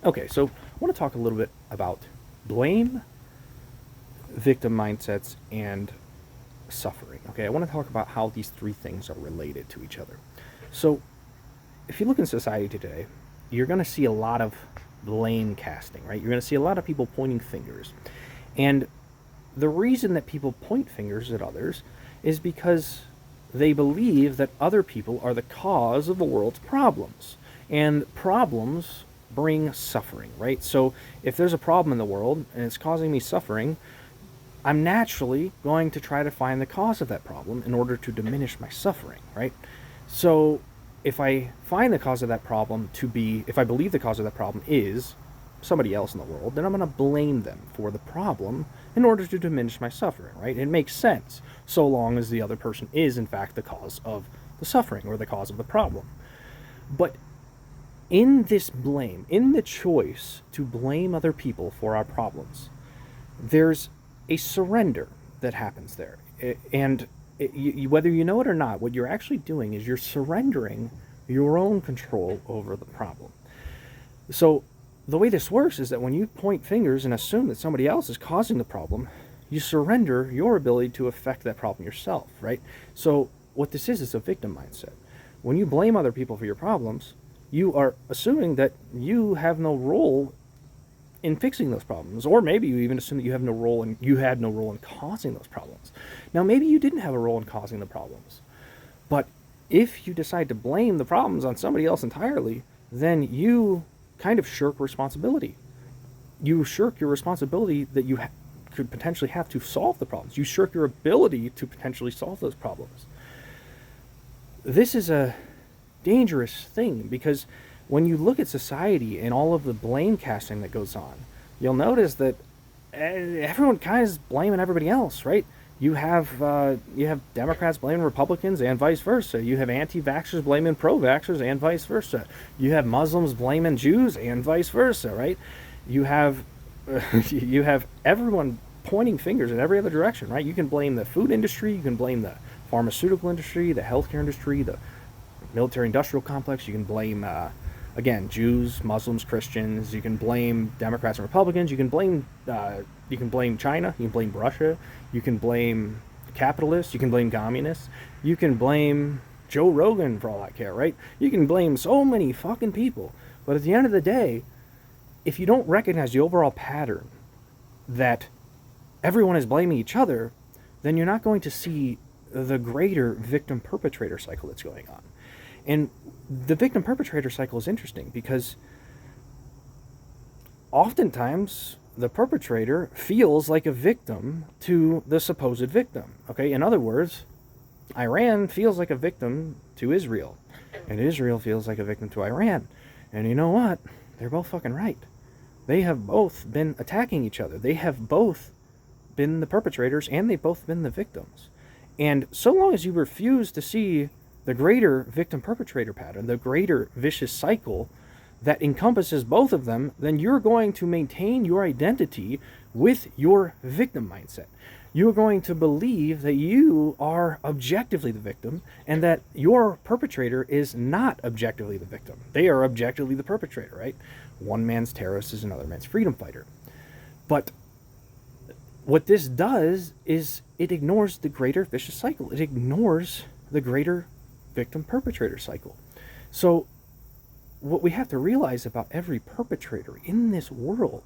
Okay, so I want to talk a little bit about blame, victim mindsets, and suffering. Okay, I want to talk about how these three things are related to each other. So, if you look in society today, you're going to see a lot of blame casting, right? You're going to see a lot of people pointing fingers. And the reason that people point fingers at others is because they believe that other people are the cause of the world's problems. And problems bring suffering, right? So if there's a problem in the world and it's causing me suffering, I'm naturally going to try to find the cause of that problem in order to diminish my suffering, right? So if I find the cause of that problem to be, if I believe the cause of that problem is somebody else in the world, then I'm going to blame them for the problem in order to diminish my suffering, right? It makes sense so long as the other person is, in fact, the cause of the suffering or the cause of the problem. But in this blame, in the choice to blame other people for our problems, there's a surrender that happens there. And whether you know it or not, what you're actually doing is you're surrendering your own control over the problem. So the way this works is that when you point fingers and assume that somebody else is causing the problem, you surrender your ability to affect that problem yourself, right? So what this is a victim mindset. When you blame other people for your problems, you are assuming that you have no role in fixing those problems, or maybe you even assume that you had no role in causing those problems. Now, maybe you didn't have a role in causing the problems, but if you decide to blame the problems on somebody else entirely, then you kind of shirk responsibility. You shirk your responsibility that you could potentially have to solve the problems. You shirk your ability to potentially solve those problems. This is a dangerous thing because when you look at society and all of the blame casting that goes on, you'll notice that everyone kind of is blaming everybody else, right? You have Democrats blaming Republicans and vice versa. You have anti-vaxxers blaming pro-vaxxers and vice versa. You have Muslims blaming Jews and vice versa, right? You have you have everyone pointing fingers in every other direction, right? You can blame the food industry, you can blame the pharmaceutical industry, the healthcare industry, the military-industrial complex. You can blame again, Jews, Muslims, Christians. You can blame Democrats and Republicans. You can blame China. You can blame Russia. You can blame capitalists. You can blame communists. You can blame Joe Rogan for all I care, right? You can blame so many fucking people. But at the end of the day, if you don't recognize the overall pattern that everyone is blaming each other, then you're not going to see the greater victim-perpetrator cycle that's going on. And the victim-perpetrator cycle is interesting because oftentimes the perpetrator feels like a victim to the supposed victim. Okay, in other words, Iran feels like a victim to Israel, and Israel feels like a victim to Iran. And you know what? They're both fucking right. They have both been attacking each other. They have both been the perpetrators, and they've both been the victims. And so long as you refuse to see the greater victim-perpetrator pattern, the greater vicious cycle that encompasses both of them, then you're going to maintain your identity with your victim mindset. You're going to believe that you are objectively the victim and that your perpetrator is not objectively the victim. They are objectively the perpetrator, right? One man's terrorist is another man's freedom fighter. But what this does is it ignores the greater vicious cycle. It ignores the greater victim-perpetrator cycle. So what we have to realize about every perpetrator in this world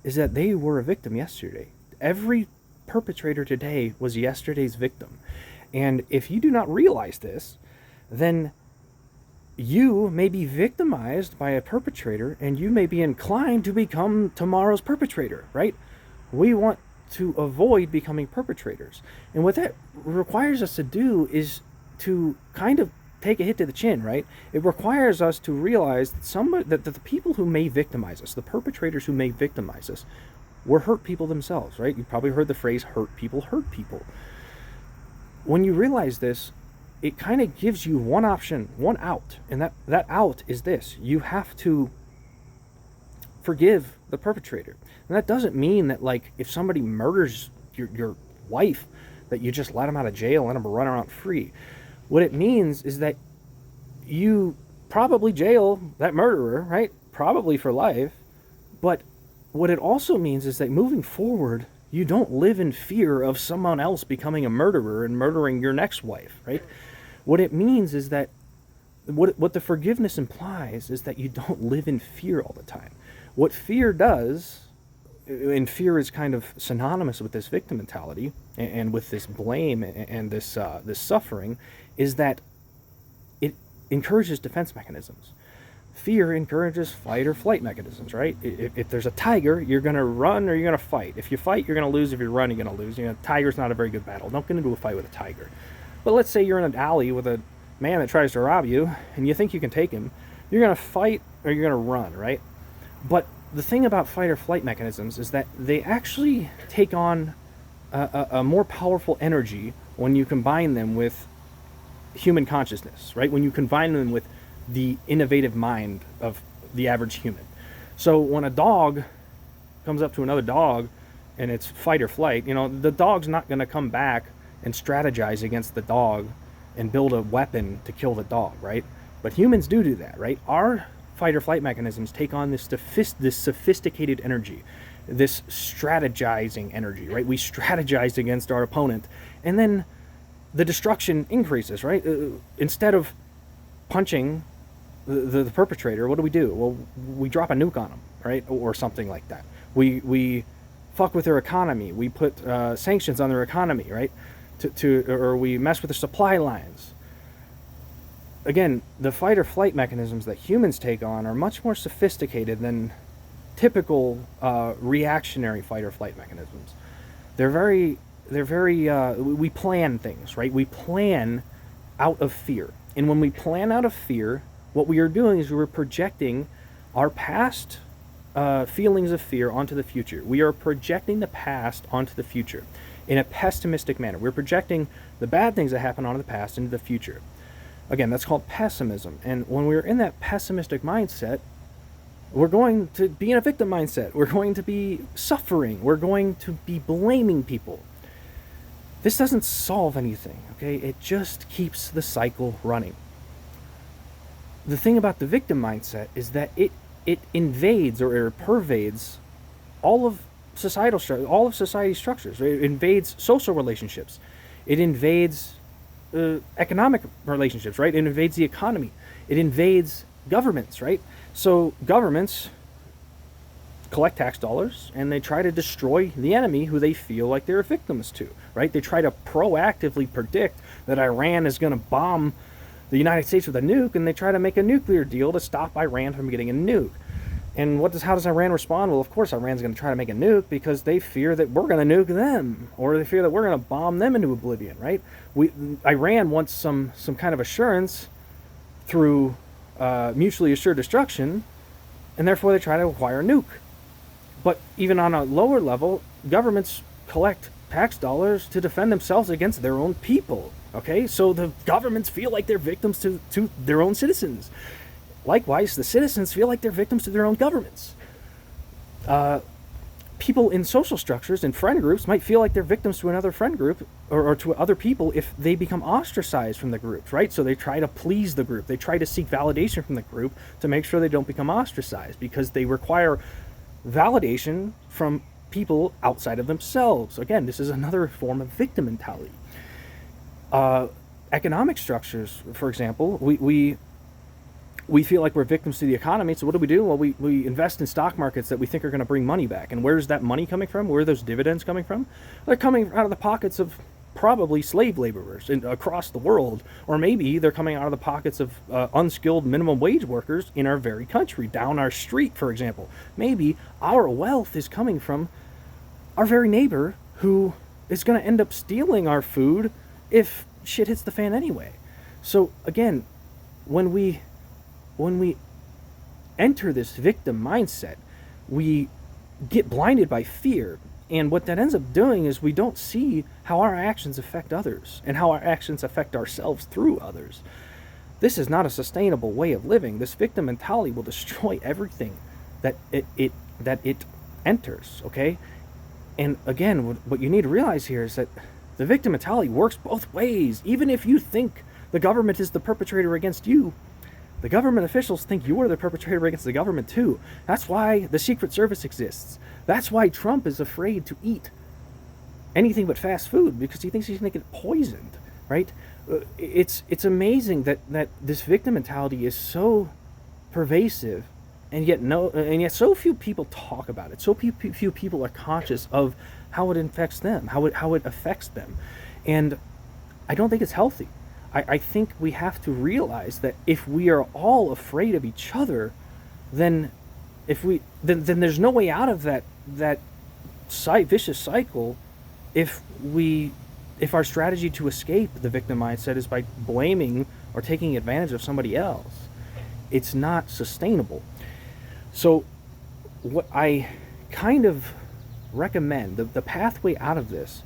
is that they were a victim yesterday. Every perpetrator today was yesterday's victim. And if you do not realize this, then you may be victimized by a perpetrator and you may be inclined to become tomorrow's perpetrator, right? We want to avoid becoming perpetrators. And what that requires us to do is to kind of take a hit to the chin, right? It requires us to realize that the people who may victimize us, the perpetrators who may victimize us, were hurt people themselves, right? You've probably heard the phrase, hurt people hurt people. When you realize this, it kind of gives you one option, one out, and that out is this. You have to forgive the perpetrator. And that doesn't mean that, like, if somebody murders your wife, that you just let them out of jail and let them run around free. What it means is that you probably jail that murderer, right? Probably for life, But what it also means is that moving forward, you don't live in fear of someone else becoming a murderer and murdering your next wife, right? What it means is that what the forgiveness implies is that you don't live in fear all the time. What fear does, and fear is kind of synonymous with this victim mentality and with this blame and this suffering, is that it encourages defense mechanisms. Fear encourages fight or flight mechanisms, right? If there's a tiger, you're going to run or you're going to fight. If you fight, you're going to lose. If you run, you're going to lose. Tiger's not a very good battle. Don't get into a fight with a tiger. But let's say you're in an alley with a man that tries to rob you and you think you can take him. You're going to fight or you're going to run, right? But the thing about fight or flight mechanisms is that they actually take on a more powerful energy when you combine them with human consciousness, right? When you combine them with the innovative mind of the average human. So when a dog comes up to another dog and it's fight or flight, the dog's not going to come back and strategize against the dog and build a weapon to kill the dog, right? But humans do that, right? Our fight or flight mechanisms take on this sophisticated energy, this strategizing energy, right? We strategize against our opponent, and then the destruction increases, right? Instead of punching the perpetrator, what do? Well, we drop a nuke on them, right? Or something like that. We fuck with their economy. We put sanctions on their economy, right? Or we mess with their supply lines. Again, the fight or flight mechanisms that humans take on are much more sophisticated than typical reactionary fight or flight mechanisms. We plan things, right? We plan out of fear. And when we plan out of fear, what we are doing is we're projecting our past feelings of fear onto the future. We are projecting the past onto the future in a pessimistic manner. We're projecting the bad things that happen onto the past into the future. Again, that's called pessimism. And when we're in that pessimistic mindset, we're going to be in a victim mindset. We're going to be suffering. We're going to be blaming people. This doesn't solve anything, okay? It just keeps the cycle running. The thing about the victim mindset is that it invades or it pervades all of society's structures. Right? It invades social relationships. It invades economic relationships, right? It invades the economy. It invades governments, right? So governments collect tax dollars and they try to destroy the enemy who they feel like they're victims to, right? They try to proactively predict that Iran is going to bomb the United States with a nuke, and they try to make a nuclear deal to stop Iran from getting a nuke. And how does Iran respond? Well, of course Iran's going to try to make a nuke because they fear that we're going to nuke them, or they fear that we're going to bomb them into oblivion, right? Iran wants some kind of assurance through mutually assured destruction, and therefore they try to acquire a nuke. But even on a lower level, governments collect tax dollars to defend themselves against their own people, okay? So the governments feel like they're victims to their own citizens. Likewise, the citizens feel like they're victims to their own governments. People in social structures and friend groups might feel like they're victims to another friend group or to other people if they become ostracized from the groups, right? So they try to please the group. They try to seek validation from the group to make sure they don't become ostracized because they require validation from people outside of themselves. Again, this is another form of victim mentality. Economic structures, for example, we feel like we're victims to the economy, so what do? Well, we invest in stock markets that we think are going to bring money back. And where's that money coming from? Where are those dividends coming from? They're coming out of the pockets of probably slave laborers across the world, or maybe they're coming out of the pockets of unskilled minimum wage workers in our very country, down our street, for example. Maybe our wealth is coming from our very neighbor who is going to end up stealing our food if shit hits the fan anyway. So again, when we enter this victim mindset, we get blinded by fear. And what that ends up doing is we don't see how our actions affect others and how our actions affect ourselves through others. This is not a sustainable way of living. This victim mentality will destroy everything that it enters, okay? And again, what you need to realize here is that the victim mentality works both ways. Even if you think the government is the perpetrator against you, The government officials think you are the perpetrator against the government too. That's why the Secret Service exists. That's why Trump is afraid to eat anything but fast food, because he thinks he's going to get poisoned, right? It's amazing that this victim mentality is so pervasive, and yet so few people talk about it. So few people are conscious of how it infects them, how it affects them, and I don't think it's healthy. I think we have to realize that if we are all afraid of each other, then there's no way out of that vicious cycle. If our strategy to escape the victim mindset is by blaming or taking advantage of somebody else, it's not sustainable. So what I kind of recommend, the pathway out of this,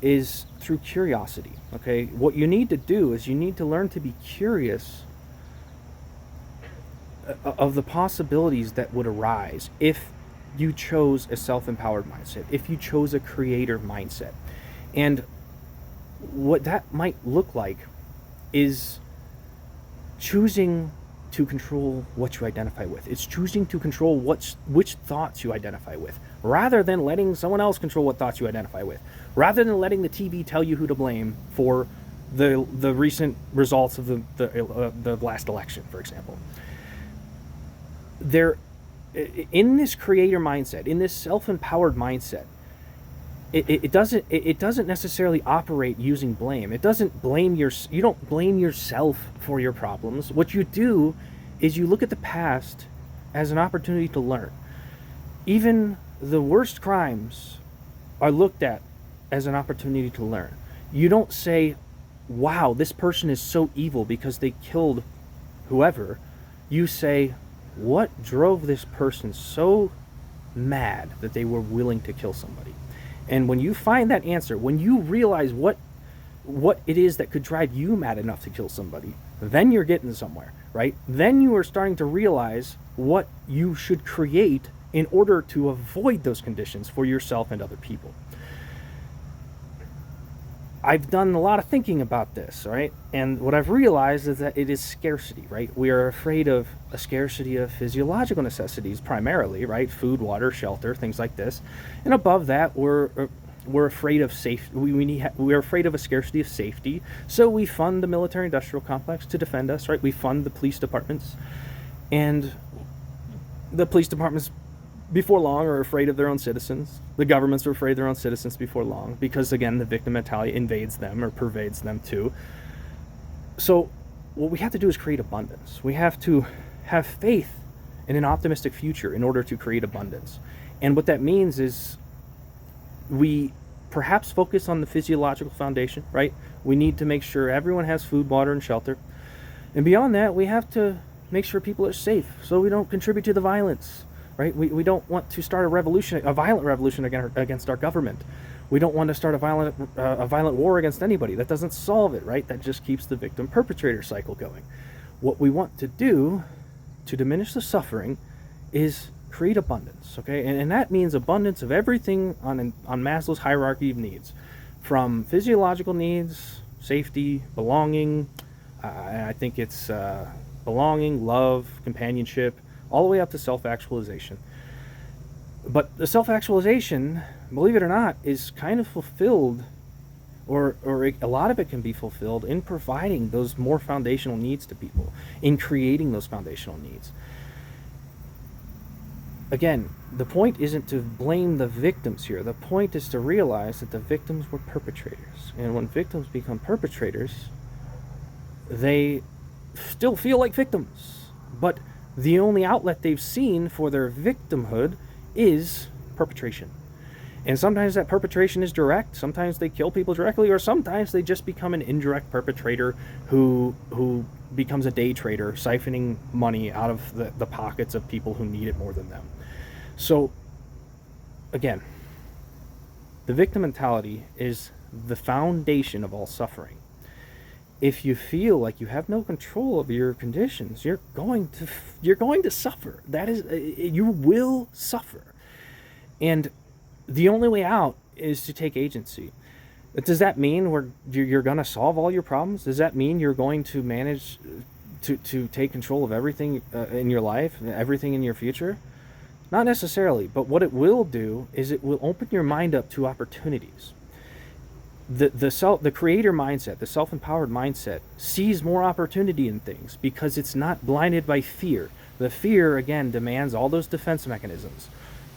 is through curiosity. Okay, what you need to do is you need to learn to be curious of the possibilities that would arise if you chose a self-empowered mindset, if you chose a creator mindset. And what that might look like is choosing to control what you identify with. It's choosing to control which thoughts you identify with, rather than letting someone else control what thoughts you identify with, rather than letting the TV tell you who to blame for the recent results of the last election, for example. In this creator mindset, in this self-empowered mindset, it doesn't necessarily operate using blame. It doesn't you don't blame yourself for your problems. What you do is you look at the past as an opportunity to learn. Even the worst crimes are looked at as an opportunity to learn. You don't say, wow, this person is so evil because they killed whoever. You say, what drove this person so mad that they were willing to kill somebody? And when you find that answer, when you realize what it is that could drive you mad enough to kill somebody, then you're getting somewhere, right? Then you are starting to realize what you should create in order to avoid those conditions for yourself and other people. I've done a lot of thinking about this, right? And what I've realized is that it is scarcity, right? We are afraid of a scarcity of physiological necessities primarily, right? Food, water, shelter, things like this. And above that, we're afraid of we're afraid of a scarcity of safety. So we fund the military-industrial complex to defend us, right? We fund the police departments, and the police departments before long are afraid of their own citizens. The governments are afraid of their own citizens before long, because again, the victim mentality invades them or pervades them too. So what we have to do is create abundance. We have to have faith in an optimistic future in order to create abundance. And what that means is we perhaps focus on the physiological foundation, right? We need to make sure everyone has food, water, and shelter. And beyond that, we have to make sure people are safe so we don't contribute to the violence. Right? We don't want to start a violent revolution against our government. We don't want to start a violent war against anybody. That doesn't solve it, right? That just keeps the victim-perpetrator cycle going. What we want to do to diminish the suffering is create abundance, okay? And that means abundance of everything on Maslow's hierarchy of needs, from physiological needs, safety, belonging. I think it's belonging, love, companionship, all the way up to self-actualization. But the self-actualization, believe it or not, is kind of fulfilled, or a lot of it can be fulfilled in providing those more foundational needs to people, in creating those foundational needs. Again, the point isn't to blame the victims here. The point is to realize that the victims were perpetrators. And when victims become perpetrators, they still feel like victims. But the only outlet they've seen for their victimhood is perpetration. And sometimes that perpetration is direct, sometimes they kill people directly, or sometimes they just become an indirect perpetrator who becomes a day trader, siphoning money out of the pockets of people who need it more than them. So, again, the victim mentality is the foundation of all suffering. If you feel like you have no control over your conditions, you're going to suffer. That is, you will suffer. And the only way out is to take agency. Does that mean you're going to solve all your problems? Does that mean you're going to manage to take control of everything in your life, everything in your future? Not necessarily, but what it will do is it will open your mind up to opportunities. The creator mindset, the self-empowered mindset, sees more opportunity in things because it's not blinded by fear. The fear, again, demands all those defense mechanisms.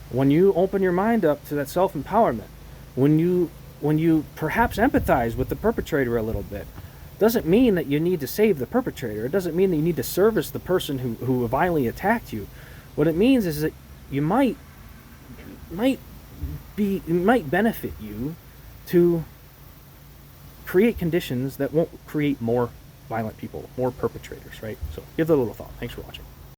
When you open your mind up to that self-empowerment, when you perhaps empathize with the perpetrator a little bit, doesn't mean that you need to save the perpetrator. It doesn't mean that you need to service the person who violently attacked you. What it means is that you might benefit you to create conditions that won't create more violent people, more perpetrators, right? So give that a little thought. Thanks for watching.